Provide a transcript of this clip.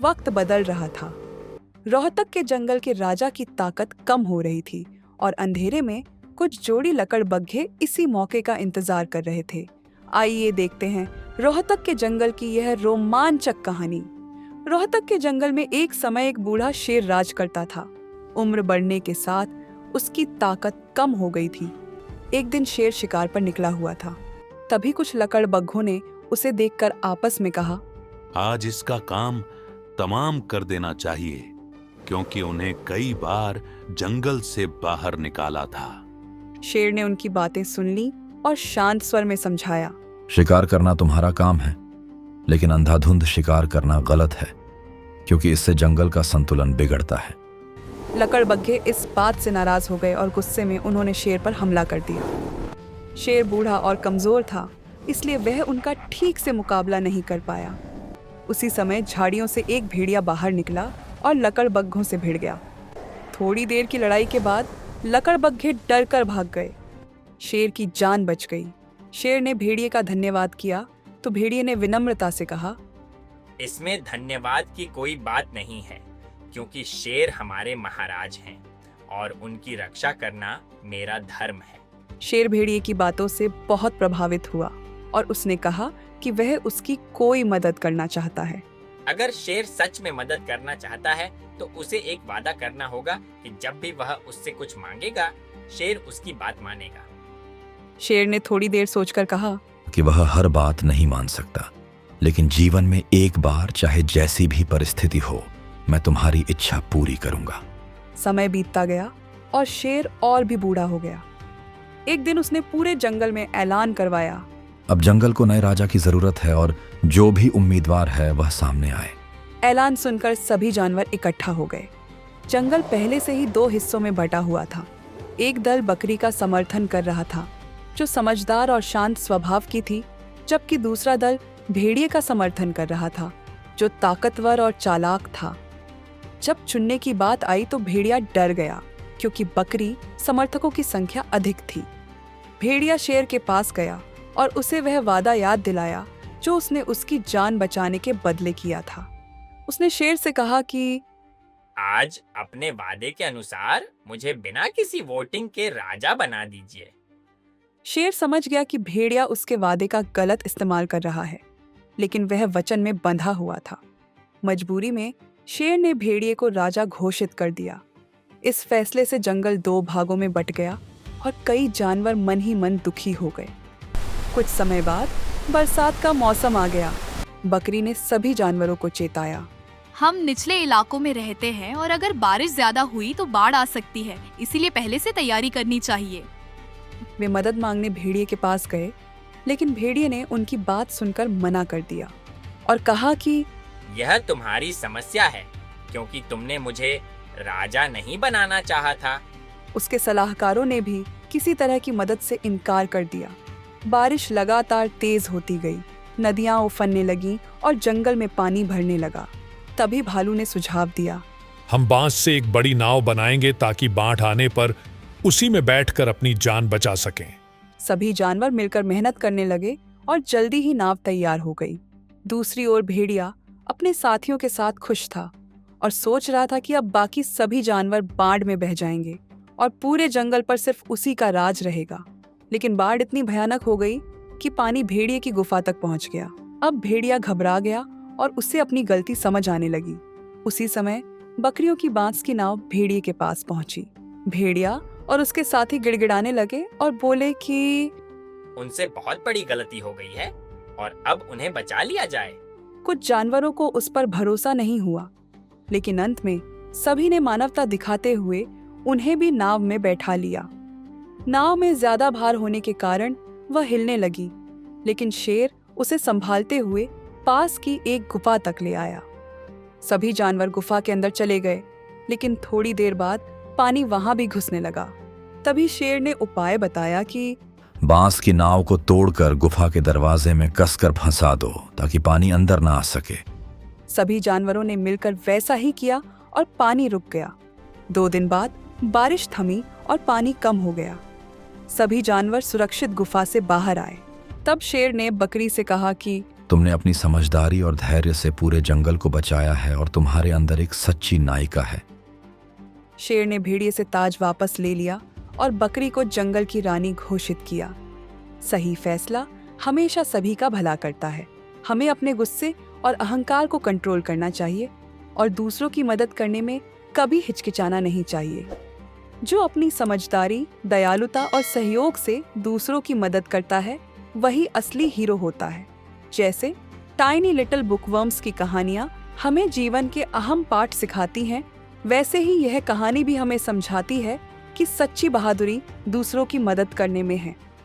वक्त बदल रहा था। रोहतक के जंगल के राजा की ताकत कम हो रही थी और अंधेरे में कुछ जोड़ी लकड़बग्घे इसी मौके का इंतजार कर रहे थे। आइए देखते हैं रोहतक के जंगल की यह रोमांचक कहानी। रोहतक के जंगल में एक समय एक बूढ़ा शेर राज करता था। उम्र बढ़ने के साथ उसकी ताकत कम हो गई थी। एक दिन शेर शिकार पर निकला हुआ था। तभी कुछ लकड़बग्घों ने उसे देखकर आपस में कहा, आज इसका काम तमाम कर देना चाहिए, क्योंकि उन्हें कई बार जंगल से बाहर निकाला था। शेर ने उनकी बातें सुन ली और शांत स्वर में समझाया, शिकार करना तुम्हारा काम है, लेकिन अंधाधुंध शिकार करना गलत है, क्योंकि इससे जंगल का संतुलन बिगड़ता है। लकड़बग्घे इस बात से नाराज हो गए और गुस्से में उन्होंने शेर पर हमला कर दिया। शेर बूढ़ा और कमजोर था, इसलिए वह उनका ठीक से मुकाबला नहीं कर पाया। उसी समय झाड़ियों से एक भेड़िया बाहर निकला और लकड़बग्घों से भिड़ गया। थोड़ी देर की लड़ाई के बाद लकड़बग्घे डर कर भाग गए। शेर की जान बच गई। शेर ने भेड़िए का धन्यवाद किया तो भेड़िए ने विनम्रता से कहा, इसमें धन्यवाद की कोई बात नहीं है, क्योंकि शेर हमारे महाराज हैं और उनकी रक्षा करना मेरा धर्म है। शेर भेड़िए की बातों से बहुत प्रभावित हुआ और उसने कहा कि वह उसकी कोई मदद करना चाहता है। अगर शेर सच में मदद करना चाहता है तो उसे एक वादा करना होगा कि जब भी वह उससे कुछ मांगेगा, शेर उसकी बात मानेगा। शेर ने थोड़ी देर सोचकर कहा कि वह हर बात नहीं मान सकता, लेकिन जीवन में एक बार चाहे जैसी भी परिस्थिति हो, मैं तुम्हारी इच्छा पूरी करूंगा। समय बीतता गया और शेर और भी बूढ़ा हो गया। एक दिन उसने पूरे जंगल में ऐलान करवाया, अब जंगल को नए राजा की जरूरत है और जो भी उम्मीदवार है वह सामने आए। ऐलान सुनकर सभी जानवर इकट्ठा हो गए। जंगल पहले से ही 2 हिस्सों में बटा हुआ था। एक दल बकरी का समर्थन कर रहा था, जो समझदार और शांत स्वभाव की थी, जबकि दूसरा दल भेड़िए का समर्थन कर रहा था, जो ताकतवर और चालाक था। जब चुनने की बात आई तो भेड़िया डर गया, क्योंकि बकरी समर्थकों की संख्या अधिक थी। भेड़िया शेर के पास गया और उसे वह वादा याद दिलाया जो उसने उसकी जान बचाने के बदले किया था। उसने शेर से कहा कि आज अपने वादे के अनुसार मुझे बिना किसी वोटिंग के राजा बना दीजिए। शेर समझ गया कि भेड़िया उसके वादे का गलत इस्तेमाल कर रहा है, लेकिन वह वचन में बंधा हुआ था। मजबूरी में शेर ने भेड़िए को राजा घोषित कर दिया। इस फैसले से जंगल 2 भागों में बट गया और कई जानवर मन ही मन दुखी हो गए। कुछ समय बाद बरसात का मौसम आ गया। बकरी ने सभी जानवरों को चेताया, हम निचले इलाकों में रहते हैं और अगर बारिश ज्यादा हुई तो बाढ़ आ सकती है, इसीलिए पहले से तैयारी करनी चाहिए। वे मदद मांगने भेड़िए के पास गए, लेकिन भेड़िए ने उनकी बात सुनकर मना कर दिया और कहा कि यह तुम्हारी समस्या है, क्योंकि तुमने मुझे राजा नहीं बनाना चाहा था। उसके सलाहकारों ने भी किसी तरह की मदद से इनकार कर दिया। बारिश लगातार तेज होती गई, नदियां उफनने लगीं और जंगल में पानी भरने लगा। तभी भालू ने सुझाव दिया, हम बांस से एक बड़ी नाव बनाएंगे ताकि बाढ़ आने पर उसी में बैठकर अपनी जान बचा सकें। सभी जानवर मिलकर मेहनत करने लगे और जल्दी ही नाव तैयार हो गई। दूसरी ओर भेड़िया अपने साथियों के साथ खुश था और सोच रहा था कि अब बाकी सभी जानवर बाढ़ में बह जाएंगे और पूरे जंगल पर सिर्फ उसी का राज रहेगा। लेकिन बाढ़ इतनी भयानक हो गई कि पानी भेड़िए की गुफा तक पहुंच गया। अब भेड़िया घबरा गया और उसे अपनी गलती समझ आने लगी। उसी समय बकरियों की बांस की नाव भेड़िए के पास पहुंची। भेड़िया और उसके साथी गिड़गिड़ाने लगे और बोले कि उनसे बहुत बड़ी गलती हो गई है और अब उन्हें बचा लिया जाए। कुछ जानवरों को उस पर भरोसा नहीं हुआ, लेकिन अंत में सभी ने मानवता दिखाते हुए उन्हें भी नाव में बैठा लिया। नाव में ज्यादा भार होने के कारण वह हिलने लगी, लेकिन शेर उसे संभालते हुए पास की एक गुफा तक ले आया। सभी जानवर गुफा के अंदर चले गए, लेकिन थोड़ी देर बाद पानी वहां भी घुसने लगा। तभी शेर ने उपाय बताया कि बांस की नाव को तोड़कर गुफा के दरवाजे में कसकर फंसा दो ताकि पानी अंदर ना आ सके। सभी जानवरों ने मिलकर वैसा ही किया और पानी रुक गया। 2 दिन बाद बारिश थमी और पानी कम हो गया। सभी जानवर सुरक्षित गुफा से बाहर आए। तब शेर ने बकरी से कहा कि तुमने अपनी समझदारी और धैर्य से पूरे जंगल को बचाया है और तुम्हारे अंदर एक सच्ची नायिका है। शेर ने भेड़िए से ताज वापस ले लिया और बकरी को जंगल की रानी घोषित किया। सही फैसला हमेशा सभी का भला करता है। हमें अपने गुस्से और अहंकार को कंट्रोल करना चाहिए और दूसरों की मदद करने में कभी हिचकिचाना नहीं चाहिए। जो अपनी समझदारी, दयालुता और सहयोग से दूसरों की मदद करता है वही असली हीरो होता है। जैसे टाइनी लिटिल बुकवर्म्स की कहानियाँ हमें जीवन के अहम पाठ सिखाती हैं, वैसे ही यह कहानी भी हमें समझाती है कि सच्ची बहादुरी दूसरों की मदद करने में है।